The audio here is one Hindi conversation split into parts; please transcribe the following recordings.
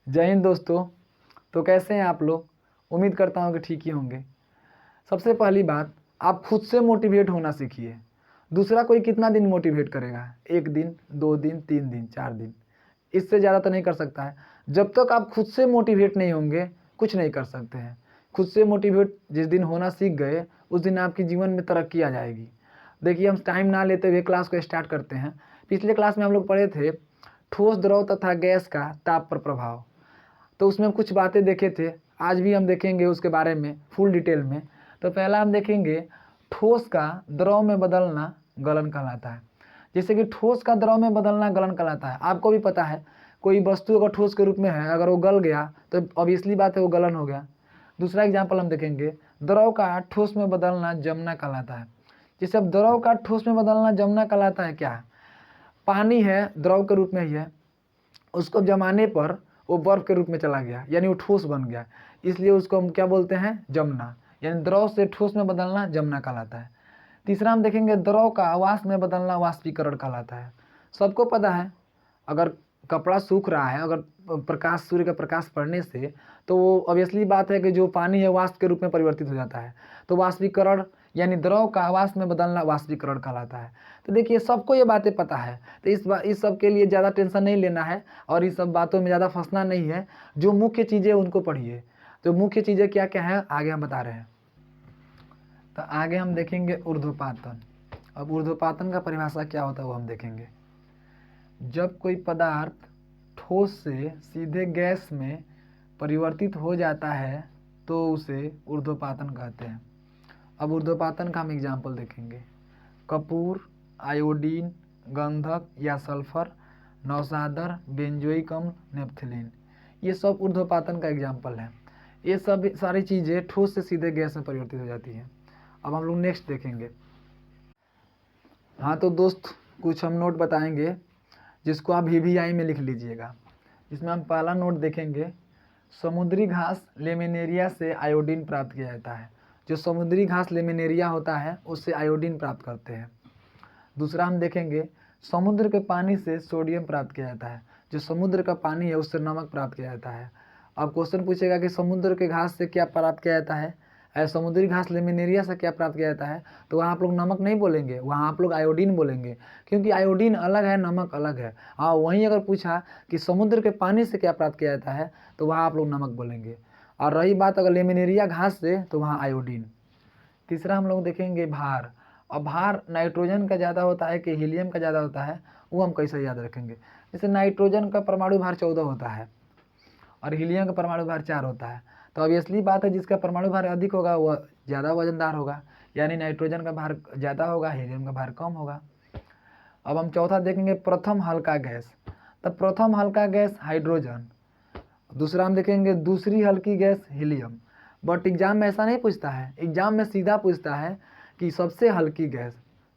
जय हिंद दोस्तों। तो कैसे हैं आप लोग? उम्मीद करता हूँ कि ठीक ही होंगे। सबसे पहली बात, आप खुद से मोटिवेट होना सीखिए। दूसरा कोई कितना दिन मोटिवेट करेगा? 1 दिन, 2 दिन, 3 दिन, 4 दिन, इससे ज़्यादा तो नहीं कर सकता है। जब तक आप खुद से मोटिवेट नहीं होंगे कुछ नहीं कर सकते हैं। खुद से मोटिवेट जिस दिन होना सीख गए उस दिन आपके जीवन में तरक्की आ जाएगी। देखिए, हम टाइम ना लेते हुए क्लास को स्टार्ट करते हैं। पिछले क्लास में हम लोग पढ़े थे ठोस, द्रव तथा गैस का ताप पर प्रभाव। तो उसमें हम कुछ बातें देखे थे, आज भी हम देखेंगे उसके बारे में फुल डिटेल में। तो पहला हम देखेंगे ठोस का द्रव में बदलना गलन कहलाता है। जैसे कि ठोस का द्रव में बदलना गलन कहलाता है। आपको भी पता है, कोई वस्तु अगर ठोस के रूप में है, अगर वो गल गया तो ऑब्वियसली बात है वो गलन हो गया। दूसरा एग्जाम्पल हम देखेंगे, द्रव का ठोस में बदलना जमना कहलाता है। जैसे अब द्रव का ठोस में बदलना जमना कहलाता है क्या? पानी है, द्रव के रूप में ही है, उसको जमाने पर वो बर्फ के रूप में चला गया, यानी वो ठोस बन गया, इसलिए उसको हम क्या बोलते हैं? जमना। यानी द्रव से ठोस में बदलना जमना कहलाता है। तीसरा हम देखेंगे, द्रव का आवास में बदलना वाष्पीकरण कहलाता है। सबको पता है, अगर कपड़ा सूख रहा है, अगर प्रकाश, सूर्य का प्रकाश पड़ने से, तो वो ऑब्वियसली बात है कि जो पानी है वाष्प के रूप में परिवर्तित हो जाता है। तो वाष्पीकरण यानी द्रव का आवास में बदलना वाष्पीकरण कहलाता है। तो देखिए, सबको ये बातें पता है, तो इस सब के लिए ज़्यादा टेंशन नहीं लेना है और इस सब बातों में ज़्यादा फंसना नहीं है। जो मुख्य चीज़ें उनको पढ़िए। तो मुख्य चीज़ें क्या क्या है आगे हम बता रहे हैं। तो आगे हम देखेंगे ऊर्ध्वपातन। अब ऊर्ध्वपातन का परिभाषा क्या होता है वो हम देखेंगे। जब कोई पदार्थ ठोस से सीधे गैस में परिवर्तित हो जाता है तो उसे ऊर्ध्वपातन कहते हैं। अब ऊर्ध्वपातन का हम एग्जाम्पल देखेंगे। कपूर, आयोडीन, गंधक या सल्फर, नौशादर, बेंजोइक अम्ल, नेपथलीन, ये सब ऊर्ध्वपातन का एग्जाम्पल है। ये सब सारी चीज़ें ठोस से सीधे गैस में परिवर्तित हो जाती हैं। अब हम लोग नेक्स्ट देखेंगे। हाँ तो दोस्त, कुछ हम नोट बताएंगे जिसको आप VVI में लिख लीजिएगा। इसमें हम पहला नोट देखेंगे, समुद्री घास लेमिनेरिया से आयोडीन प्राप्त किया जाता है। जो समुद्री घास लेमिनेरिया होता है उससे आयोडीन प्राप्त करते हैं। दूसरा हम देखेंगे, समुद्र के पानी से सोडियम प्राप्त किया जाता है। जो समुद्र का पानी है उससे नमक प्राप्त किया जाता है। अब क्वेश्चन पूछेगा कि समुद्र के घास से क्या प्राप्त किया जाता है, समुद्री घास लेमिनेरिया से क्या प्राप्त किया जाता है, तो वहाँ आप लोग नमक नहीं बोलेंगे, वहाँ आप लोग आयोडीन बोलेंगे, क्योंकि आयोडीन अलग है, नमक अलग है। हाँ, वहीं अगर पूछा कि समुद्र के पानी से क्या प्राप्त किया जाता है तो वहाँ आप लोग नमक बोलेंगे। और रही बात अगर लेमिनेरिया घास से, तो वहाँ आयोडीन। तीसरा हम लोग देखेंगे भार। और भार नाइट्रोजन का ज़्यादा होता है कि हीलियम का ज़्यादा होता है, वो हम कैसे याद रखेंगे। जैसे नाइट्रोजन का परमाणु भार 14 होता है और हीलियम का परमाणु भार 4 होता है। तो ऑब्वियसली बात है, जिसका परमाणु भार अधिक होगा वह ज़्यादा वजनदार होगा, यानी नाइट्रोजन का भार ज़्यादा होगा, हीलियम का भार कम होगा। अब हम चौथा देखेंगे, प्रथम हल्का गैस। तब प्रथम हल्का गैस हाइड्रोजन। दूसरा हम देखेंगे, दूसरी हल्की गैस हीलियम। बट एग्जाम में ऐसा नहीं पूछता है, एग्जाम में सीधा पूछता है कि सबसे हल्की गैस।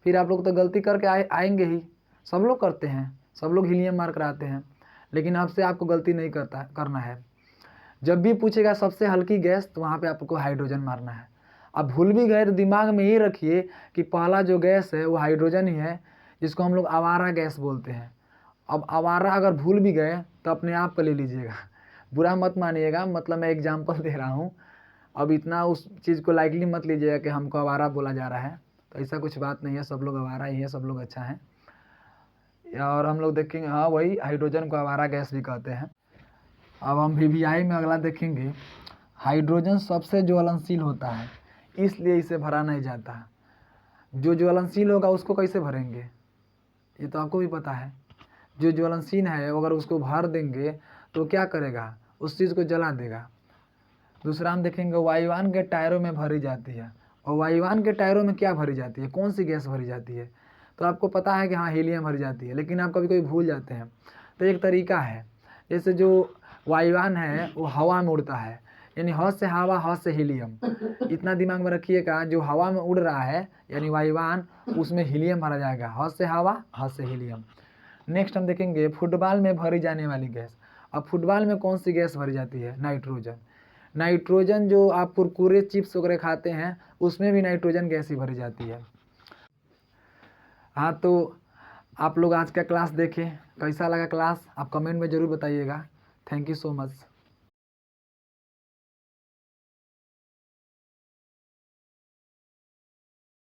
फिर आप लोग तो गलती करके आएंगे ही, सब लोग करते हैं, सब लोग हीलियम मार्क कराते हैं, लेकिन आपसे आपको गलती नहीं करना है। जब भी पूछेगा सबसे हल्की गैस तो वहाँ पे आपको हाइड्रोजन मारना है। अब भूल भी गए तो दिमाग में ये रखिए कि पहला जो गैस है वो हाइड्रोजन ही है, जिसको हम लोग आवारा गैस बोलते हैं। अब आवारा अगर भूल भी गए तो अपने आप पे ले लीजिएगा, बुरा मत मानिएगा, मतलब मैं एग्जाम्पल दे रहा हूँ। अब इतना उस चीज़ को लाइटली मत लीजिएगा कि हमको आवारा बोला जा रहा है, तो ऐसा कुछ बात नहीं है, सब लोग आवारा ही है, सब लोग अच्छा है। और हम लोग देखेंगे, हाँ वही हाइड्रोजन को आवारा गैस भी कहते हैं। अब हम VVI में अगला देखेंगे, हाइड्रोजन सबसे ज्वलनशील होता है, इसलिए इसे भरा नहीं जाता। जो ज्वलनशील होगा उसको कैसे भरेंगे, ये तो आपको भी पता है। जो ज्वलनशील है अगर उसको भर देंगे तो क्या करेगा, उस चीज़ को जला देगा। दूसरा हम देखेंगे, वायुयान के टायरों में भरी जाती है। और वायुयान के टायरों में क्या भरी जाती है, कौन सी गैस भरी जाती है? तो आपको पता है कि हाँ हीलियम भरी जाती है, लेकिन आप कभी कभी भूल जाते हैं। तो एक तरीका है, जैसे जो वायुयान है वो हवा में उड़ता है, यानी ह से हवा, ह से हीलियम। इतना दिमाग में रखिएगा, जो हवा में उड़ रहा है यानी वायुयान, उसमें हीलियम भरा जाएगा, ह से हवा, ह से हीलियम। नेक्स्ट हम देखेंगे, फुटबॉल में भरी जाने वाली गैस। अब फुटबॉल में कौन सी गैस भरी जाती है? नाइट्रोजन। नाइट्रोजन जो आप कुरकुरे चिप्स वगैरह खाते हैं उसमें भी नाइट्रोजन गैस ही भरी जाती है। हाँ तो आप लोग आज का क्लास देखें, कैसा लगा क्लास आप कमेंट में ज़रूर बताइएगा। Thank you so much.